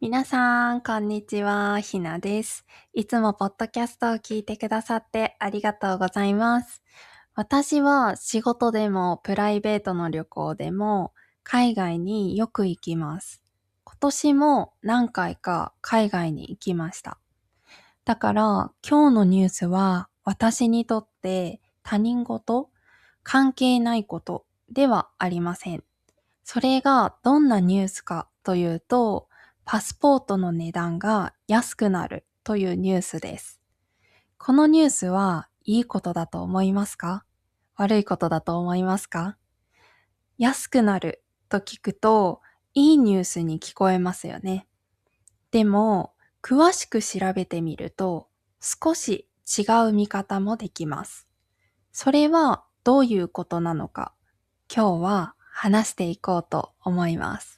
皆さん、こんにちは。ひなです。いつもポッドキャストを聞いてくださってありがとうございます。私は仕事でもプライベートの旅行でも海外によく行きます。今年も何回か海外に行きました。だから今日のニュースは私にとって他人事、関係ないことではありません。それがどんなニュースかというと、パスポートの値段が安くなるというニュースです。このニュースはいいことだと思いますか？悪いことだと思いますか？安くなると聞くといいニュースに聞こえますよね。でも、詳しく調べてみると少し違う見方もできます。それはどういうことなのか、今日は話していこうと思います。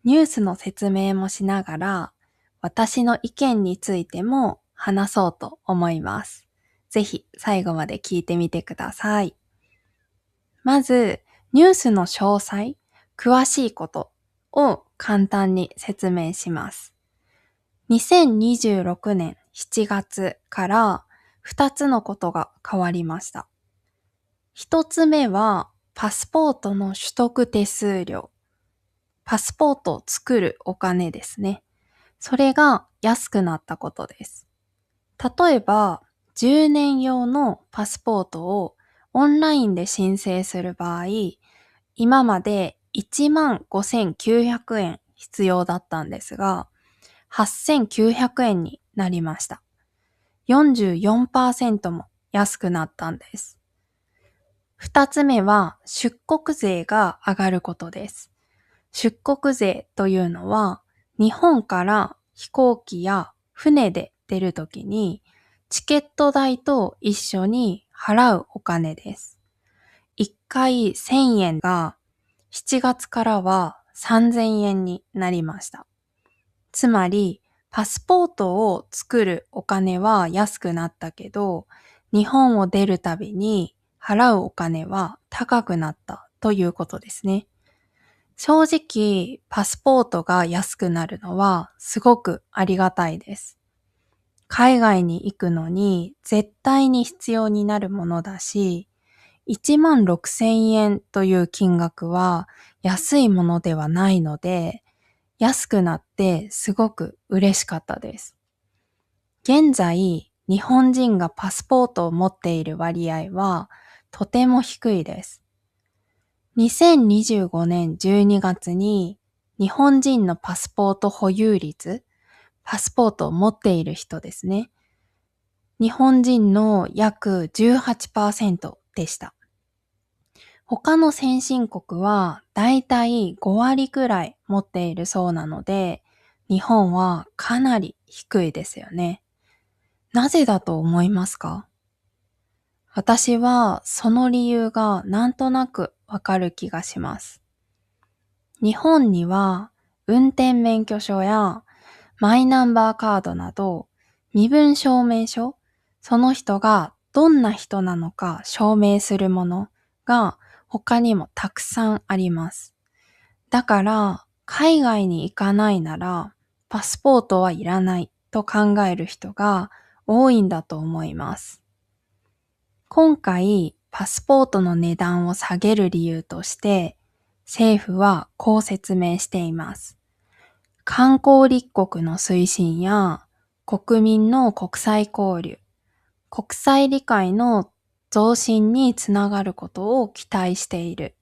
ニュースの説明もしながら、私の意見についても話そうと思います。ぜひ最後まで聞いてみてください。まず、ニュースの詳細、詳しいことを簡単に説明します。2026年7月から2つのことが変わりました。1つ目は、パスポートの取得手数料。パスポートを作るお金ですね。それが安くなったことです。例えば、10年用のパスポートをオンラインで申請する場合、今まで15,900円必要だったんですが、8,900円になりました。44% も安くなったんです。二つ目は出国税が上がることです。出国税というのは、日本から飛行機や船で出るときに、チケット代と一緒に払うお金です。1回1000円が7月からは3000円になりました。つまり、パスポートを作るお金は安くなったけど、日本を出るたびに払うお金は高くなったということですね。正直、パスポートが安くなるのはすごくありがたいです。海外に行くのに絶対に必要になるものだし、16,000円という金額は安いものではないので、安くなってすごく嬉しかったです。現在、日本人がパスポートを持っている割合はとても低いです。2025年12月に日本人のパスポート保有率、パスポートを持っている人ですね。日本人の約 18% でした。他の先進国はだいたい5割くらい持っているそうなので、日本はかなり低いですよね。なぜだと思いますか？私はその理由がなんとなくわかる気がします。日本には運転免許証やマイナンバーカードなど身分証明書、その人がどんな人なのか証明するものが他にもたくさんあります。だから海外に行かないならパスポートはいらないと考える人が多いんだと思います。今回パスポートの値段を下げる理由として政府はこう説明しています。観光立国の推進や国民の国際交流、国際理解の増進につながることを期待している。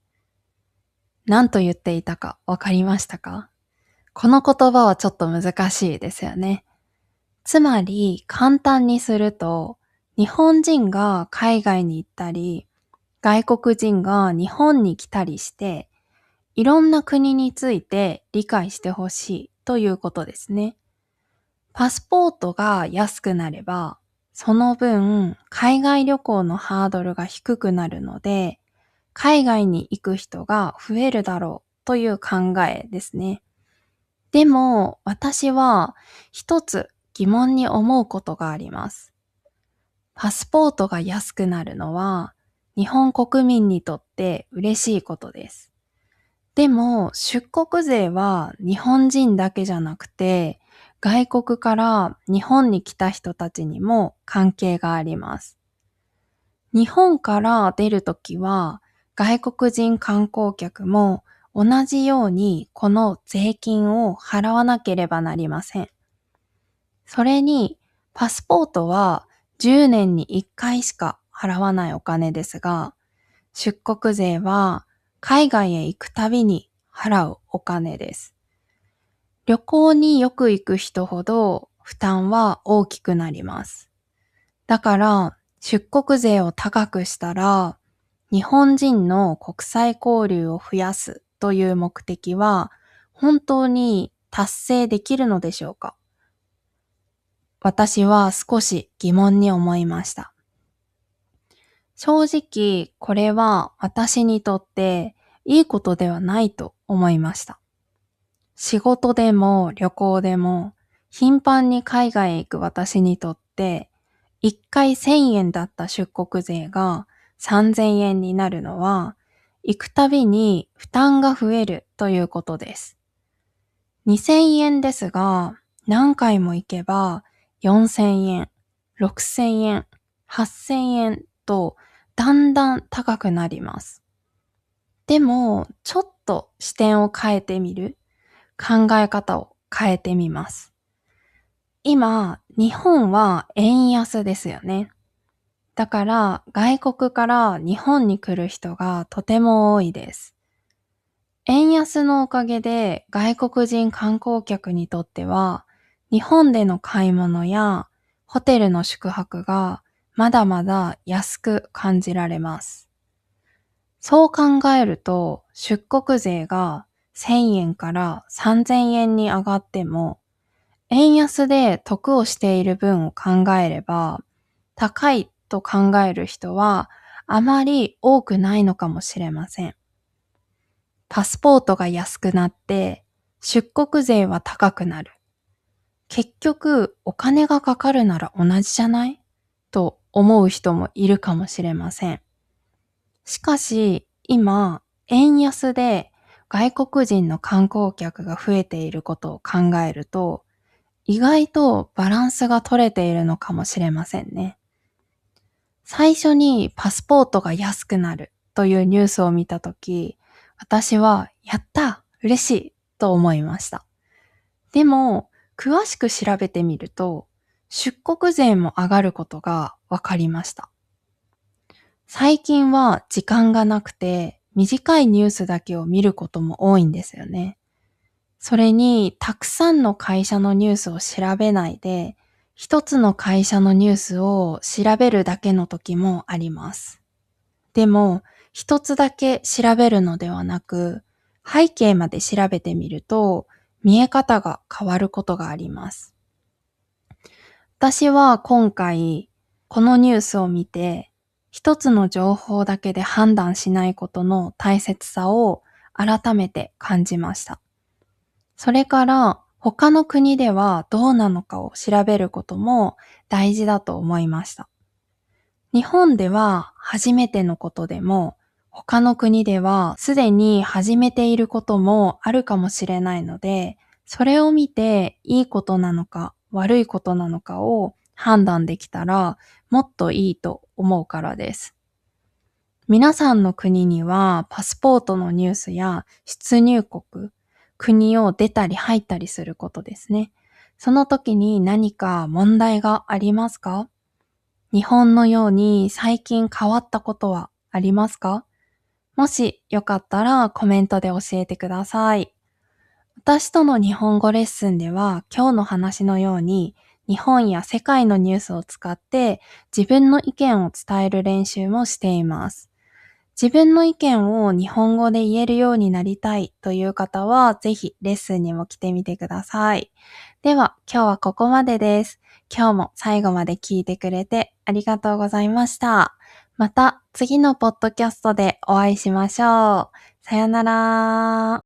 何と言っていたかわかりましたか？この言葉はちょっと難しいですよね。つまり簡単にすると、日本人が海外に行ったり、外国人が日本に来たりして、いろんな国について理解してほしいということですね。パスポートが安くなれば、その分海外旅行のハードルが低くなるので、海外に行く人が増えるだろうという考えですね。でも私は一つ疑問に思うことがあります。パスポートが安くなるのは日本国民にとって嬉しいことです。でも、出国税は日本人だけじゃなくて、外国から日本に来た人たちにも関係があります。日本から出るときは、外国人観光客も同じようにこの税金を払わなければなりません。それに、パスポートは10年に1回しか払わないお金ですが、出国税は海外へ行くたびに払うお金です。旅行によく行く人ほど負担は大きくなります。だから出国税を高くしたら日本人の国際交流を増やすという目的は本当に達成できるのでしょうか？私は少し疑問に思いました。正直これは私にとっていいことではないと思いました。仕事でも旅行でも頻繁に海外へ行く私にとって1回1000円だった出国税が3000円になるのは行くたびに負担が増えるということです。2000円ですが何回も行けば4000円、6000円、8000円とだんだん高くなります。でもちょっと視点を変えてみる。考え方を変えてみます。今、日本は円安ですよね。だから外国から日本に来る人がとても多いです。円安のおかげで外国人観光客にとっては日本での買い物やホテルの宿泊がまだまだ安く感じられます。そう考えると出国税が1000円から3000円に上がっても円安で得をしている分を考えれば、高いと考える人はあまり多くないのかもしれません。パスポートが安くなって出国税は高くなる。結局お金がかかるなら同じじゃないと思う人もいるかもしれません。しかし今、円安で外国人の観光客が増えていることを考えると、意外とバランスが取れているのかもしれませんね。最初にパスポートが安くなるというニュースを見たとき、私はやった嬉しいと思いました。でも、詳しく調べてみると、出国税も上がることが分かりました。最近は時間がなくて、短いニュースだけを見ることも多いんですよね。それに、たくさんの会社のニュースを調べないで、一つの会社のニュースを調べるだけの時もあります。でも、一つだけ調べるのではなく、背景まで調べてみると、見え方が変わることがあります。私は今回、このニュースを見て、一つの情報だけで判断しないことの大切さを改めて感じました。それから他の国ではどうなのかを調べることも大事だと思いました。日本では初めてのことでも他の国ではすでに始めていることもあるかもしれないので、それを見ていいことなのか悪いことなのかを判断できたらもっといいと思うからです。皆さんの国にはパスポートのニュースや出入国、国を出たり入ったりすることですね。その時に何か問題がありますか？日本のように最近変わったことはありますか？もしよかったらコメントで教えてください。私との日本語レッスンでは今日の話のように日本や世界のニュースを使って自分の意見を伝える練習もしています。自分の意見を日本語で言えるようになりたいという方は、ぜひレッスンにも来てみてください。では、今日はここまでです。今日も最後まで聞いてくれてありがとうございました。また次のポッドキャストでお会いしましょう。さよなら。